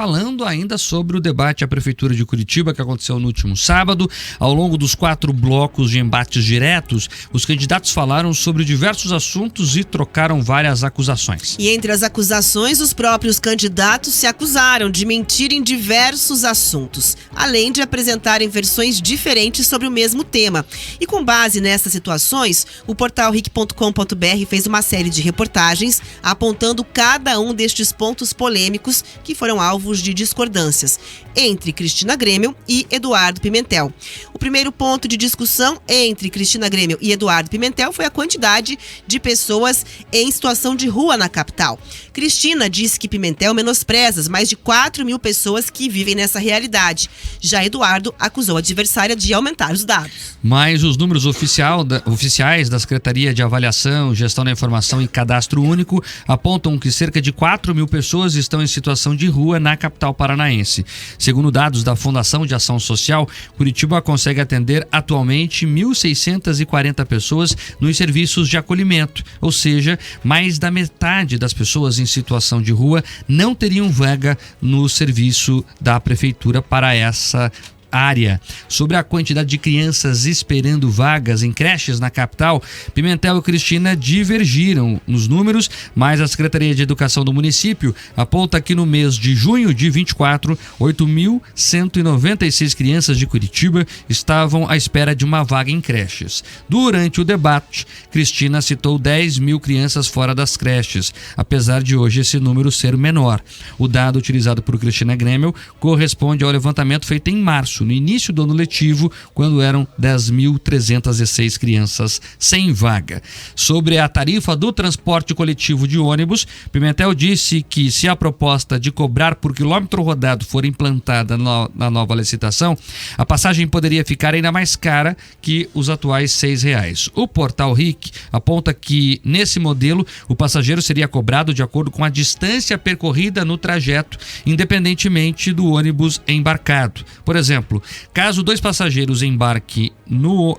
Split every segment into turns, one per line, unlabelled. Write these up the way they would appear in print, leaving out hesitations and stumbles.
Falando ainda sobre o debate à Prefeitura de Curitiba que aconteceu no último sábado, ao longo dos 4 blocos de embates diretos, os candidatos falaram sobre diversos assuntos e trocaram várias acusações.
E entre as acusações, os próprios candidatos se acusaram de mentir em diversos assuntos, além de apresentarem versões diferentes sobre o mesmo tema. E com base nessas situações, o portal ric.com.br fez uma série de reportagens apontando cada um destes pontos polêmicos que foram alvos de discordâncias entre Cristina Grêmio e Eduardo Pimentel. O primeiro ponto de discussão entre Cristina Grêmio e Eduardo Pimentel foi a quantidade de pessoas em situação de rua na capital. Cristina disse que Pimentel menospreza as mais de 4 mil pessoas que vivem nessa realidade. Já Eduardo acusou a adversária de aumentar os dados.
Mas os números oficiais da Secretaria de Avaliação, Gestão da Informação e Cadastro Único apontam que cerca de 4 mil pessoas estão em situação de rua na capital paranaense. Segundo dados da Fundação de Ação Social, Curitiba consegue atender atualmente 1.640 pessoas nos serviços de acolhimento, ou seja, mais da metade das pessoas em situação de rua não teriam vaga no serviço da Prefeitura para essa área. Sobre a quantidade de crianças esperando vagas em creches na capital, Pimentel e Cristina divergiram nos números, mas a Secretaria de Educação do município aponta que no mês de junho de 24, 8.196 crianças de Curitiba estavam à espera de uma vaga em creches. Durante o debate, Cristina citou 10 mil crianças fora das creches, apesar de hoje esse número ser menor. O dado utilizado por Cristina Grêmio corresponde ao levantamento feito em março, no início do ano letivo, quando eram 10.306 crianças sem vaga. Sobre a tarifa do transporte coletivo de ônibus, Pimentel disse que se a proposta de cobrar por quilômetro rodado for implantada na nova licitação, a passagem poderia ficar ainda mais cara que os atuais R$6. O portal RIC aponta que, nesse modelo, o passageiro seria cobrado de acordo com a distância percorrida no trajeto, independentemente do ônibus embarcado. Por exemplo, caso 2 passageiros embarquem no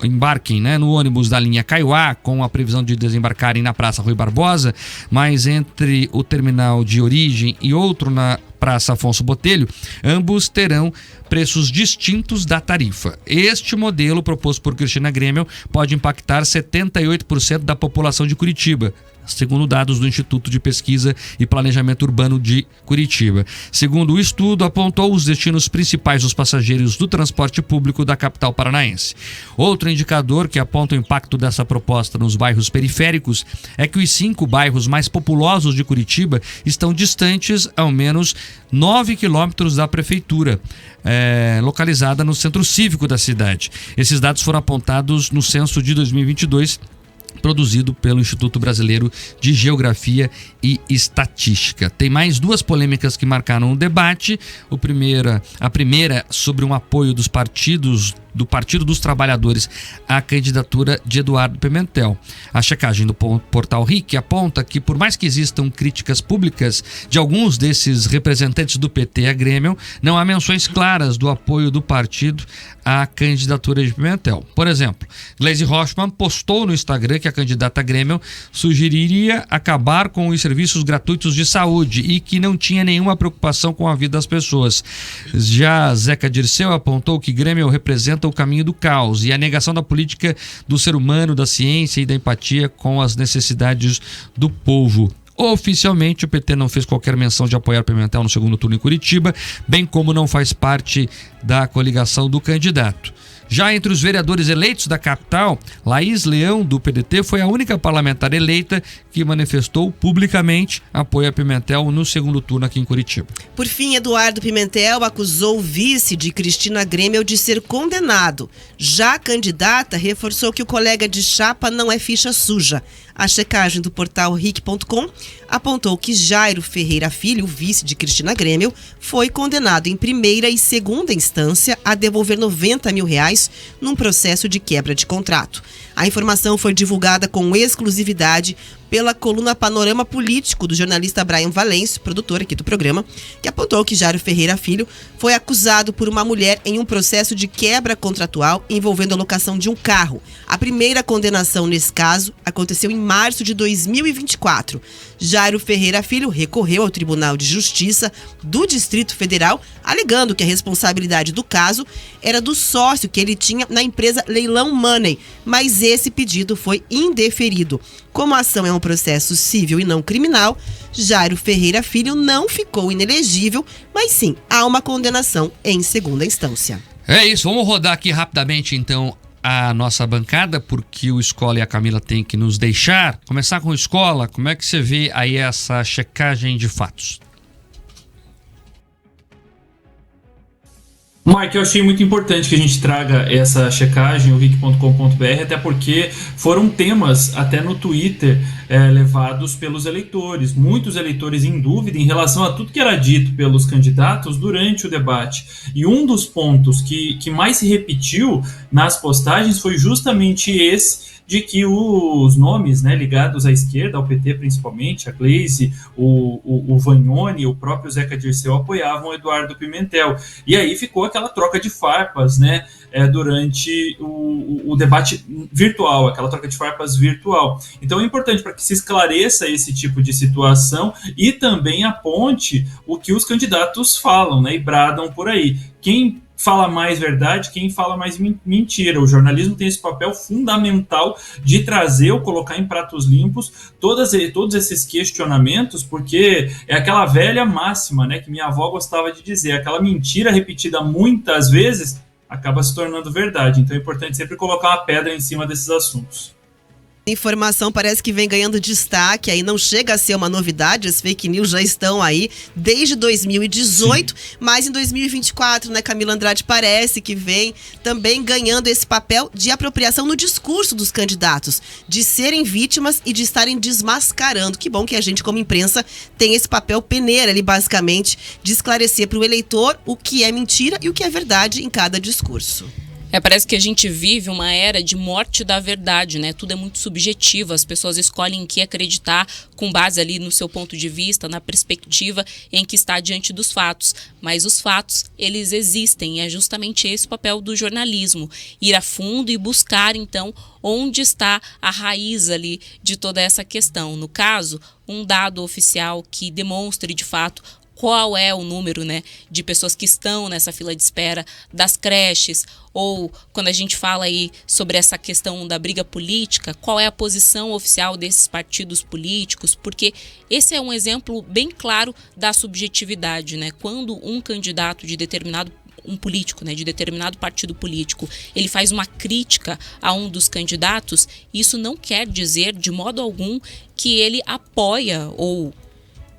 ônibus da linha Kaiowá, com a previsão de desembarcarem na Praça Rui Barbosa, mas entre o terminal de origem e outro na Praça Afonso Botelho, ambos terão preços distintos da tarifa. Este modelo proposto por Cristina Grêmio pode impactar 78% da população de Curitiba, segundo dados do Instituto de Pesquisa e Planejamento Urbano de Curitiba. Segundo o estudo, apontou os destinos principais dos passageiros do transporte público da capital paranaense. Outro indicador que aponta o impacto dessa proposta nos bairros periféricos é que os 5 bairros mais populosos de Curitiba estão distantes ao menos 9 quilômetros da prefeitura, localizada no centro cívico da cidade. Esses dados foram apontados no censo de 2022, produzido pelo Instituto Brasileiro de Geografia e Estatística. Tem mais 2 polêmicas que marcaram o debate. A primeira sobre um apoio do Partido dos Trabalhadores à candidatura de Eduardo Pimentel. A checagem do portal RIC aponta que, por mais que existam críticas públicas de alguns desses representantes do PT a Grêmio, não há menções claras do apoio do partido à candidatura de Pimentel. Por exemplo, Gleisi Hoffmann postou no Instagram que a candidata Grêmio sugeriria acabar com os serviços gratuitos de saúde e que não tinha nenhuma preocupação com a vida das pessoas. Já Zeca Dirceu apontou que Grêmio representa o caminho do caos e a negação da política do ser humano, da ciência e da empatia com as necessidades do povo. Oficialmente, o PT não fez qualquer menção de apoiar Pimentel no segundo turno em Curitiba, bem como não faz parte da coligação do candidato. Já entre os vereadores eleitos da capital, Laís Leão, do PDT, foi a única parlamentar eleita que manifestou publicamente apoio a Pimentel no segundo turno aqui em Curitiba.
Por fim, Eduardo Pimentel acusou o vice de Cristina Grêmio de ser condenado. Já a candidata reforçou que o colega de chapa não é ficha suja. A checagem do portal ric.com apontou que Jairo Ferreira Filho, o vice de Cristina Grêmio, foi condenado em primeira e segunda instância a devolver R$90 mil num processo de quebra de contrato. A informação foi divulgada com exclusividade pela coluna Panorama Político do jornalista Brian Valêncio, produtor aqui do programa, que apontou que Jairo Ferreira Filho foi acusado por uma mulher em um processo de quebra contratual envolvendo a locação de um carro. A primeira condenação nesse caso aconteceu em março de 2024. Jairo Ferreira Filho recorreu ao Tribunal de Justiça do Distrito Federal, alegando que a responsabilidade do caso era do sócio que ele tinha na empresa Leilão Money, mas esse pedido foi indeferido. Como a ação é um processo civil e não criminal, Jairo Ferreira Filho não ficou inelegível, mas sim, há uma condenação em segunda instância.
É isso, vamos rodar aqui rapidamente então a nossa bancada, porque o Escola e a Camila têm que nos deixar. Começar com a Escola, como é que você vê aí essa checagem de fatos?
Mike, eu achei muito importante que a gente traga essa checagem, o RIC.com.br, até porque foram temas até no Twitter levados pelos eleitores, muitos eleitores em dúvida em relação a tudo que era dito pelos candidatos durante o debate. E um dos pontos que mais se repetiu nas postagens foi justamente esse, de que os nomes, né, ligados à esquerda, ao PT principalmente, a Gleisi, o Vagnoni, o próprio Zeca Dirceu apoiavam o Eduardo Pimentel. E aí ficou aquela troca de farpas, né, durante o debate virtual, aquela troca de farpas virtual. Então é importante para que se esclareça esse tipo de situação e também aponte o que os candidatos falam, né, e bradam por aí. Quem fala mais verdade, quem fala mais mentira. O jornalismo tem esse papel fundamental de trazer ou colocar em pratos limpos todos esses questionamentos, porque é aquela velha máxima, né, que minha avó gostava de dizer, aquela mentira repetida muitas vezes acaba se tornando verdade. Então é importante sempre colocar uma pedra em cima desses assuntos.
Informação parece que vem ganhando destaque, aí não chega a ser uma novidade, as fake news já estão aí desde 2018, sim, mas em 2024, né, Camila Andrade parece que vem também ganhando esse papel de apropriação no discurso dos candidatos, de serem vítimas e de estarem desmascarando. Que bom que a gente, como imprensa, tem esse papel peneira ali, basicamente, de esclarecer para o eleitor o que é mentira e o que é verdade em cada discurso.
Parece que a gente vive uma era de morte da verdade, né? Tudo é muito subjetivo, as pessoas escolhem em que acreditar com base ali no seu ponto de vista, na perspectiva em que está diante dos fatos. Mas os fatos, eles existem e é justamente esse o papel do jornalismo. Ir a fundo e buscar, então, onde está a raiz ali de toda essa questão. No caso, um dado oficial que demonstre, de fato, qual é o número, né, de pessoas que estão nessa fila de espera das creches, ou quando a gente fala aí sobre essa questão da briga política, qual é a posição oficial desses partidos políticos, porque esse é um exemplo bem claro da subjetividade, né? Quando um candidato de um político, né, de determinado partido político, ele faz uma crítica a um dos candidatos, isso não quer dizer de modo algum que ele apoia ou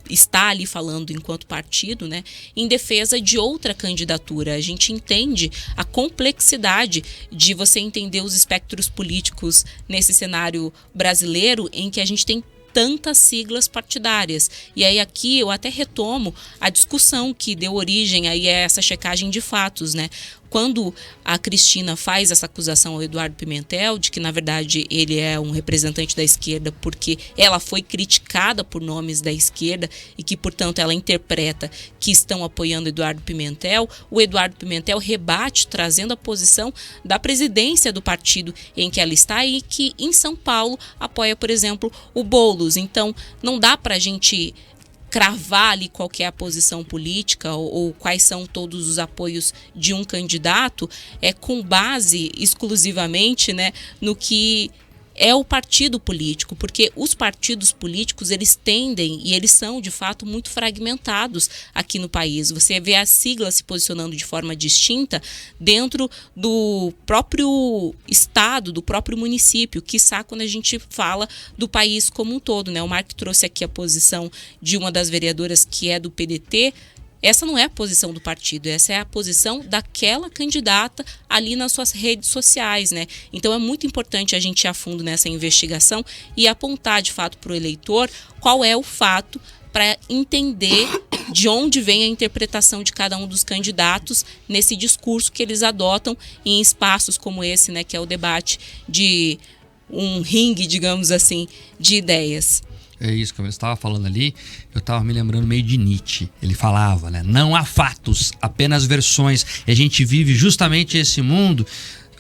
está ali falando enquanto partido, né, em defesa de outra candidatura. A gente entende a complexidade de você entender os espectros políticos nesse cenário brasileiro em que a gente tem tantas siglas partidárias. E aí aqui eu até retomo a discussão que deu origem aí a essa checagem de fatos, né? Quando a Cristina faz essa acusação ao Eduardo Pimentel de que, na verdade, ele é um representante da esquerda porque ela foi criticada por nomes da esquerda e que, portanto, ela interpreta que estão apoiando Eduardo Pimentel, o Eduardo Pimentel rebate trazendo a posição da presidência do partido em que ela está e que, em São Paulo, apoia, por exemplo, o Boulos. Então, não dá para a gente cravar ali qual que é a posição política ou quais são todos os apoios de um candidato com base exclusivamente, né, no que é o partido político, porque os partidos políticos, eles tendem e eles são, de fato, muito fragmentados aqui no país. Você vê as siglas se posicionando de forma distinta dentro do próprio estado, do próprio município, quiçá quando a gente fala do país como um todo, né? O Mark trouxe aqui a posição de uma das vereadoras que é do PDT. Essa não é a posição do partido, essa é a posição daquela candidata ali nas suas redes sociais, né? Então é muito importante a gente ir a fundo nessa investigação e apontar de fato para o eleitor qual é o fato para entender de onde vem a interpretação de cada um dos candidatos nesse discurso que eles adotam em espaços como esse, né? Que é o debate de um ringue, digamos assim, de ideias.
É isso, como eu estava falando ali, eu estava me lembrando meio de Nietzsche. Ele falava, né? Não há fatos, apenas versões. E a gente vive justamente esse mundo,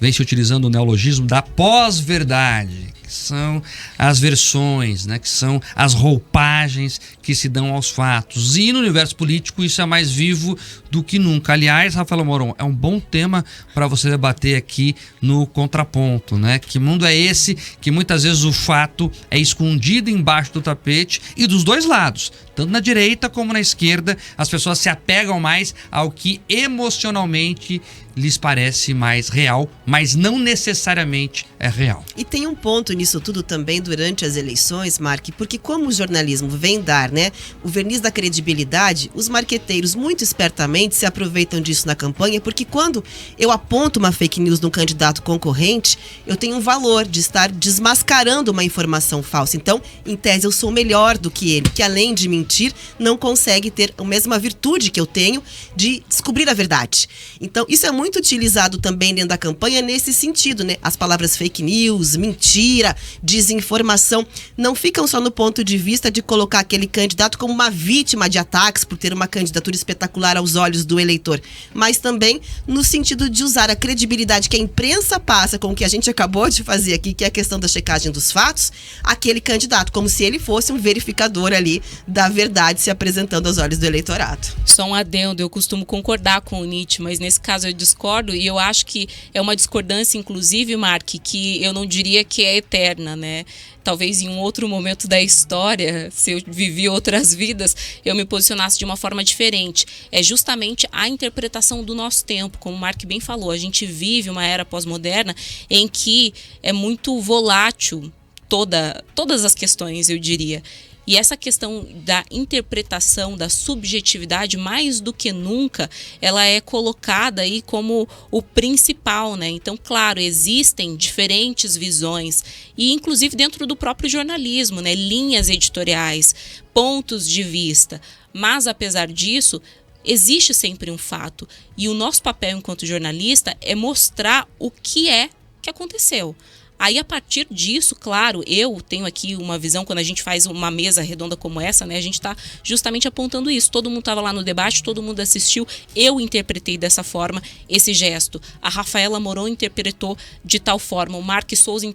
vem se utilizando o neologismo da pós-verdade, que são as versões, né? Que são as roupagens que se dão aos fatos. E no universo político isso é mais vivo do que nunca. Aliás, Rafaela Moron, é um bom tema para você debater aqui no Contraponto, né? Que mundo é esse que muitas vezes o fato é escondido embaixo do tapete e dos dois lados, tanto na direita como na esquerda, as pessoas se apegam mais ao que emocionalmente lhes parece mais real, mas não necessariamente é real.
E tem um ponto nisso tudo também durante as eleições, Mark, porque como o jornalismo vem dar, né, o verniz da credibilidade, os marqueteiros muito espertamente se aproveitam disso na campanha, porque quando eu aponto uma fake news de um candidato concorrente, eu tenho um valor de estar desmascarando uma informação falsa. Então, em tese, eu sou melhor do que ele, que além de mentir, não consegue ter a mesma virtude que eu tenho de descobrir a verdade. Então, isso é muito utilizado também dentro da campanha nesse sentido, né? As palavras fake news, mentira, desinformação, não ficam só no ponto de vista de colocar aquele candidato como uma vítima de ataques por ter uma candidatura espetacular aos olhos do eleitor, mas também no sentido de usar a credibilidade que a imprensa passa com o que a gente acabou de fazer aqui, que é a questão da checagem dos fatos, aquele candidato, como se ele fosse um verificador ali da verdade se apresentando aos olhos do eleitorado.
Só um adendo, eu costumo concordar com o Nietzsche, mas nesse caso eu discordo, e eu acho que é uma discordância, inclusive, Mark, que eu não diria que é eterna, né? Talvez em um outro momento da história, se eu vivi outras vidas, eu me posicionasse de uma forma diferente. É justamente a interpretação do nosso tempo, como o Mark bem falou, a gente vive uma era pós-moderna em que é muito volátil todas as questões, eu diria. E essa questão da interpretação, da subjetividade, mais do que nunca, ela é colocada aí como o principal, né? Então, claro, existem diferentes visões, e inclusive dentro do próprio jornalismo, né? Linhas editoriais, pontos de vista. Mas, apesar disso, existe sempre um fato. E o nosso papel enquanto jornalista é mostrar o que aconteceu. Aí, a partir disso, claro, eu tenho aqui uma visão, quando a gente faz uma mesa redonda como essa, né, a gente está justamente apontando isso. Todo mundo estava lá no debate, todo mundo assistiu, eu interpretei dessa forma esse gesto. A Rafaela Moron interpretou de tal forma, o Mark Souza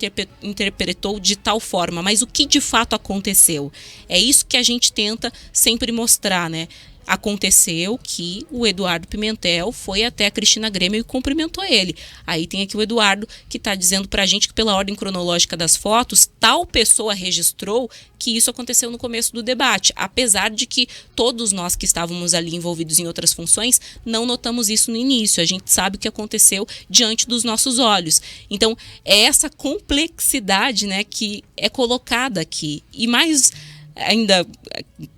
interpretou de tal forma, mas o que de fato aconteceu? É isso que a gente tenta sempre mostrar, né? Aconteceu que o Eduardo Pimentel foi até a Cristina Grêmio e cumprimentou ele. Aí tem aqui o Eduardo que está dizendo para a gente que pela ordem cronológica das fotos, tal pessoa registrou que isso aconteceu no começo do debate, apesar de que todos nós que estávamos ali envolvidos em outras funções não notamos isso no início. A gente sabe o que aconteceu diante dos nossos olhos. Então, é essa complexidade, né, que é colocada aqui. E mais ainda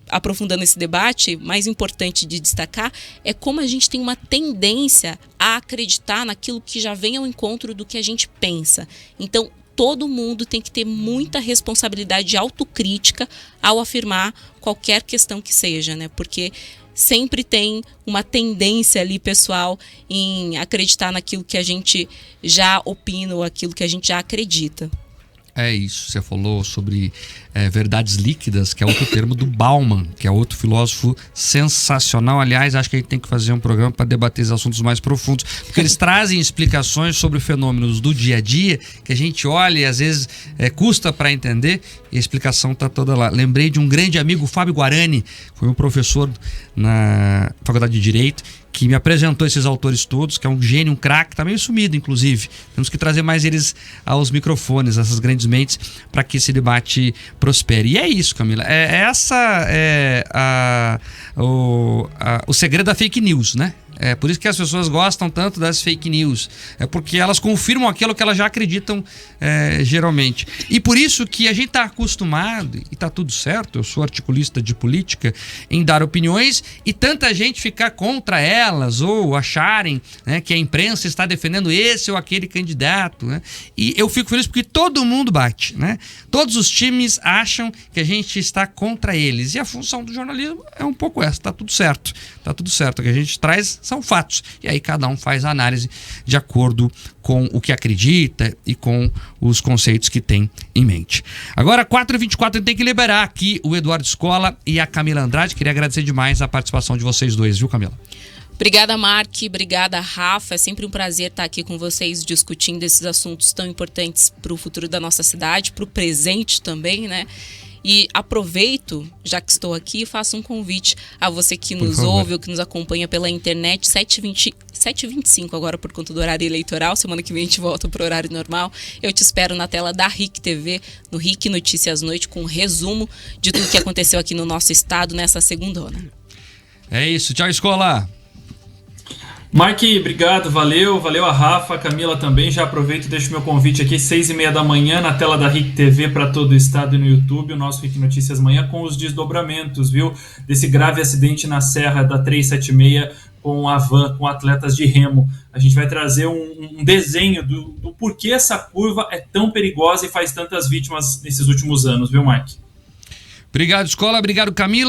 aprofundando esse debate, mais importante de destacar é como a gente tem uma tendência a acreditar naquilo que já vem ao encontro do que a gente pensa. Então, todo mundo tem que ter muita responsabilidade de autocrítica ao afirmar qualquer questão que seja, né? Porque sempre tem uma tendência ali, pessoal, em acreditar naquilo que a gente já opina ou aquilo que a gente já acredita.
É isso, você falou sobre verdades líquidas, que é outro termo do Bauman, que é outro filósofo sensacional. Aliás, acho que a gente tem que fazer um programa para debater esses assuntos mais profundos, porque eles trazem explicações sobre fenômenos do dia a dia que a gente olha e às vezes custa para entender, e a explicação está toda lá. Lembrei de um grande amigo, Fábio Guarani, foi um professor na Faculdade de Direito, que me apresentou esses autores todos, que é um gênio, um craque, tá meio sumido, inclusive. Temos que trazer mais eles aos microfones, essas grandes mentes, para que esse debate prospere. E é isso, Camila. O segredo da fake news, né? É por isso que as pessoas gostam tanto das fake news. É porque elas confirmam aquilo que elas já acreditam geralmente. E por isso que a gente está acostumado, e está tudo certo, eu sou articulista de política, em dar opiniões e tanta gente ficar contra elas ou acharem, né, que a imprensa está defendendo esse ou aquele candidato. Né? E eu fico feliz porque todo mundo bate. Né? Todos os times acham que a gente está contra eles. E a função do jornalismo é um pouco essa. Está tudo certo. Está tudo certo. O que a gente traz são fatos. E aí cada um faz a análise de acordo com o que acredita e com os conceitos que tem em mente. Agora, 4h24, tem que liberar aqui o Eduardo Escola e a Camila Andrade. Queria agradecer demais a participação de vocês dois, viu, Camila?
Obrigada, Mark. Obrigada, Rafa. É sempre um prazer estar aqui com vocês discutindo esses assuntos tão importantes para o futuro da nossa cidade, para o presente também, né? E aproveito, já que estou aqui, faço um convite a você que nos ouve ou que nos acompanha pela internet, 7h25 agora por conta do horário eleitoral. Semana que vem a gente volta para o horário normal. Eu te espero na tela da RIC TV, no RIC Notícias Noite, com um resumo de tudo que aconteceu aqui no nosso estado nessa segundona.
É isso. Tchau, Escola!
Mark, obrigado, valeu a Rafa, a Camila também. Já aproveito e deixo meu convite aqui, 6h30 da manhã, na tela da RIC TV para todo o estado e no YouTube, o nosso RIC Notícias Manhã, com os desdobramentos, viu? Desse grave acidente na Serra da 376 com a van, com atletas de remo. A gente vai trazer um desenho do porquê essa curva é tão perigosa e faz tantas vítimas nesses últimos anos, viu, Mark?
Obrigado, Escola. Obrigado, Camila.